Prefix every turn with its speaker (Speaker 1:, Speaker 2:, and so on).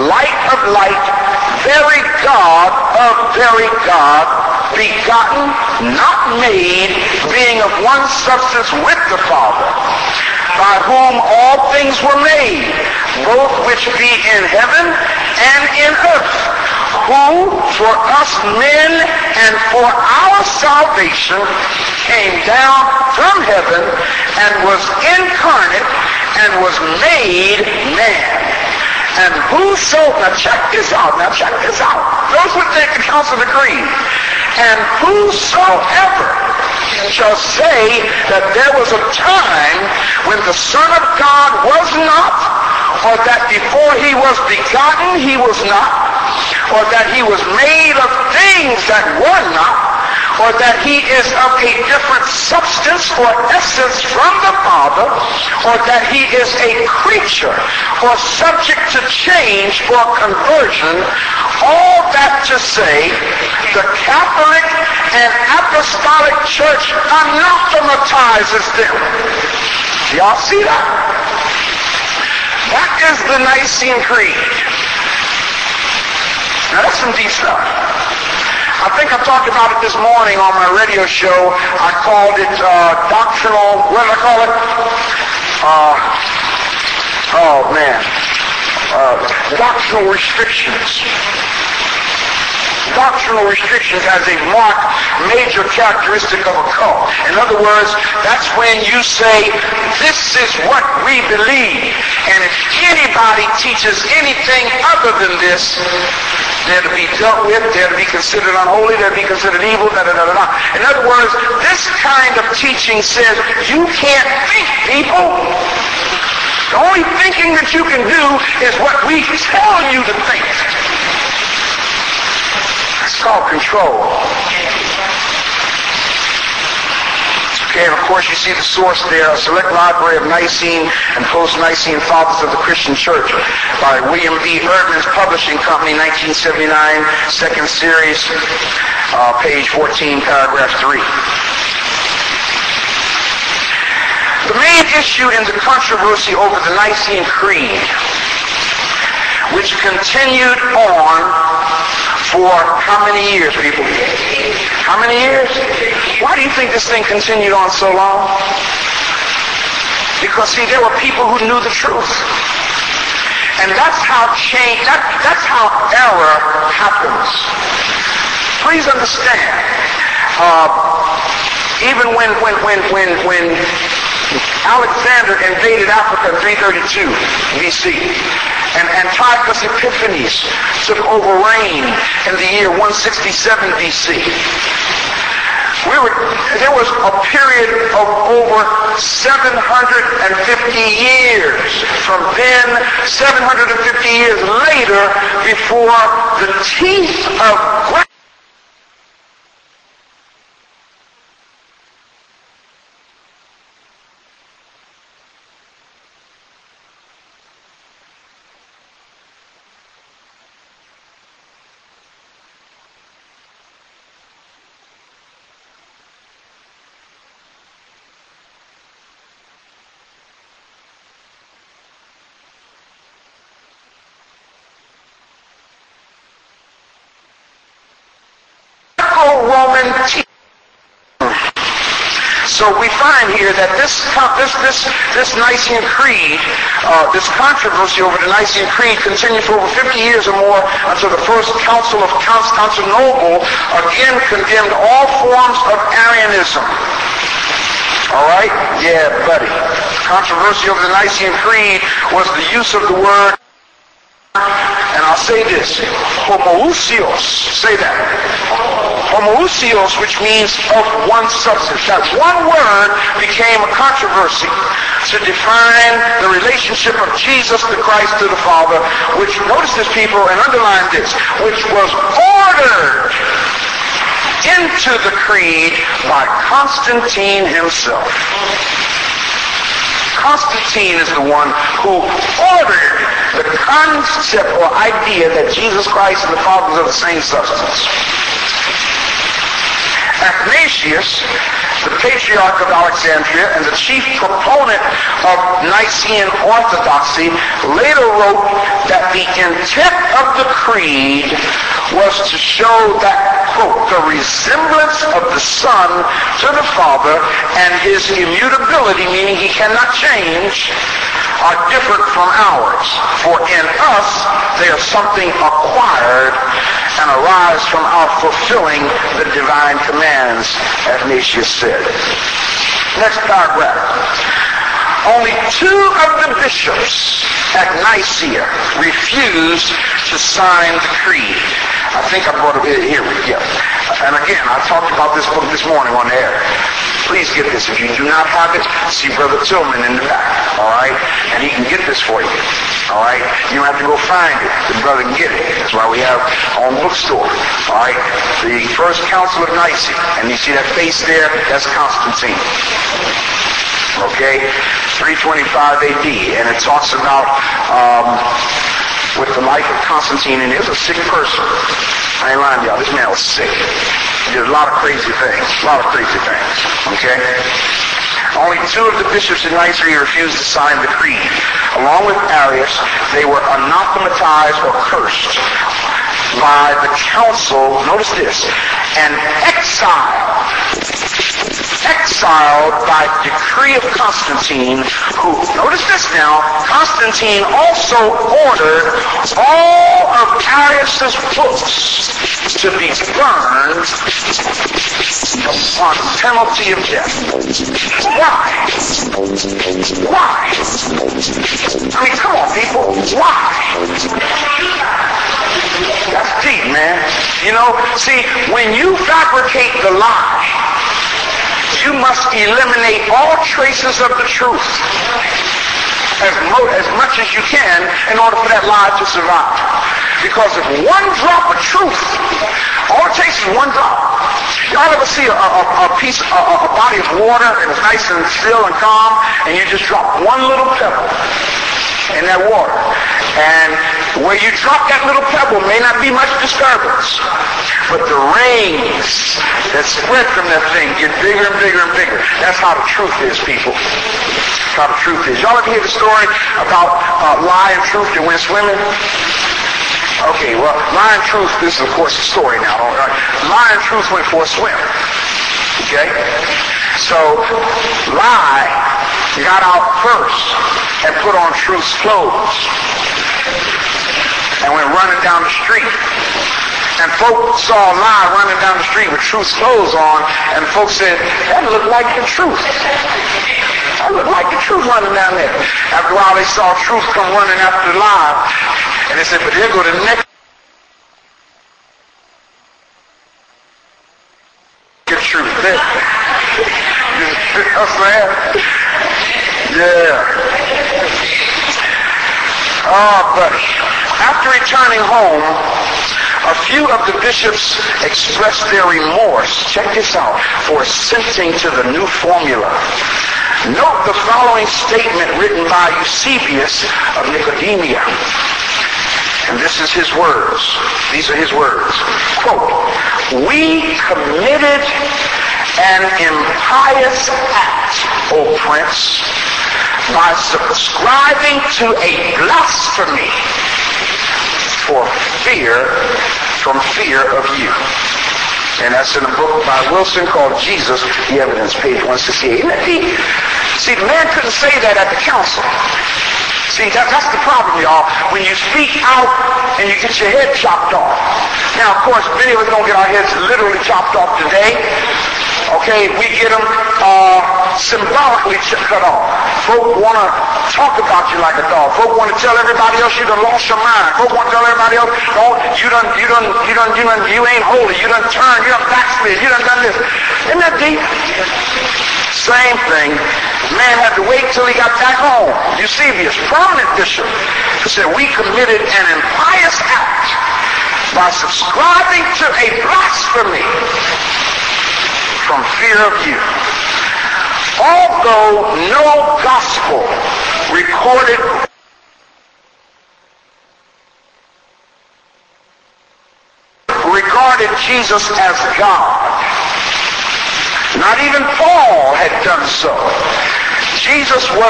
Speaker 1: light of light, very God of very God, begotten, not made, being of one substance with the Father, by whom all things were made, both which be in heaven and in earth, who for us men and for our salvation came down from heaven and was incarnate and was made man. And whoso, now check this out, those who take the counsel of the creed, and whosoever shall say that there was a time when the Son of God was not, or that before he was begotten he was not, or that he was made of things that were not, or that he is of a different substance or essence from the Father, or that he is a creature or subject to change or conversion, all that to say, the Catholic and Apostolic Church anathematizes them. Y'all see that? That is the Nicene Creed. Now that's some deep stuff. I think I talked about it this morning on my radio show. I called it doctrinal, what did I call it? Doctrinal restrictions. Doctrinal restrictions as a marked major characteristic of a cult. In other words, that's when you say, this is what we believe. And if anybody teaches anything other than this, they're to be dealt with, they're to be considered unholy, they're to be considered evil, da-da-da-da-da. In other words, this kind of teaching says, you can't think, people. The only thinking that you can do is what we tell you to think. It's called control. Okay, and of course you see the source there, a select library of Nicene and post-Nicene Fathers of the Christian Church by William B. Erdman's Publishing Company, 1979, second series, page 14, paragraph 3. The main issue in the controversy over the Nicene Creed, which continued on for how many years, people? How many years? Why do you think this thing continued on so long? Because, see, there were people who knew the truth. And that's how change, that's how error happens. Please understand, even when Alexander invaded Africa in 332 BC, and Antiochus Epiphanes took over reign in the year 167 BC. There was a period of over 750 years from then, 750 years later, before the teeth of Roman teeth. So we find here that this Nicene Creed, this controversy over the Nicene Creed continued for over 50 years or more until the First Council of Constantinople again condemned all forms of Arianism. All right? Yeah, buddy. Controversy over the Nicene Creed was the use of the word, and I'll say this, homoousios. Say that. Homoousios, which means of one substance. That one word became a controversy to define the relationship of Jesus the Christ to the Father, which, notice this, people, and underline this, which was ordered into the creed by Constantine himself. Constantine is the one who ordered the concept or idea that Jesus Christ and the Father are the same substance. Athanasius, the patriarch of Alexandria and the chief proponent of Nicene orthodoxy, later wrote that the intent of the creed was to show that, quote, the resemblance of the Son to the Father and his immutability, meaning he cannot change, are different from ours. For in us they are something acquired and arise from our fulfilling the divine commands, Athanasius said. Next paragraph. Only 2 of the bishops at Nicaea refused to sign the creed. I think I brought it here. Yeah. And again, I talked about this book this morning on the air. Please get this. If you do not have it, see Brother Tillman in the back. All right? And he can get this for you. All right? You don't have to go find it. The brother can get it. That's why we have our own bookstore. All right? The First Council of Nicaea. And you see that face there? That's Constantine. Okay? 325 AD. And it talks about with the life of Constantine, and he was a sick person. I ain't lying to y'all. This man was sick. He did a lot of crazy things. Okay? Only 2 of the bishops in Nicaea refused to sign the creed. Along with Arius, they were anathematized or cursed by the council, notice this, and exiled by decree of Constantine, who, notice this now, Constantine also ordered all of Arius' books to be burned upon penalty of death. Why? I mean, come on, people. Why? That's deep, man. You know, see, when you fabricate the lie, you must eliminate all traces of the truth as much as you can in order for that lie to survive. Because if one drop of truth, all it takes is one drop. Y'all ever see a body of water and it's nice and still and calm, and you just drop one little pebble in that water, and where you drop that little pebble may not be much disturbance, but the rains that spread from that thing get bigger and bigger and bigger. That's how the truth is, people. That's how the truth is. Y'all ever hear the story about lie and truth that went swimming? Okay, well, lie and truth, this is of course a story now. Right? Lie and truth went for a swim. Okay? So, lie got out first and put on truth's clothes and went running down the street. And folks saw a lie running down the street with truth's clothes on, and folks said, that looked like the truth. That looked like the truth running down there. After a while, they saw truth come running after the lie, and they said, but there go the next truth. You know what I'm saying? Yeah. Oh, buddy. After returning home, a few of the bishops expressed their remorse, check this out, for assenting to the new formula. Note the following statement written by Eusebius of Nicomedia. And this is his words. These are his words. Quote, we committed an impious act, O Prince, by subscribing to a blasphemy from fear of you. And that's in a book by Wilson called Jesus, the Evidence, page 168. See, the man couldn't say that at the council. See, that's the problem, y'all. When you speak out and you get your head chopped off. Now, of course, many of us don't get our heads literally chopped off today. Okay, we get them symbolically cut off. Folk want to talk about you like a dog. Folk want to tell everybody else you done lost your mind. Folk want to tell everybody else, oh, you ain't holy. You done turned. You done backslid. You done this. Isn't that deep? Same thing. Man had to wait till he got back home. Eusebius, prominent bishop, who said we committed an impious act by subscribing to a blasphemy from fear of you. Although no gospel regarded Jesus as God, Not even Paul had done so. Jesus was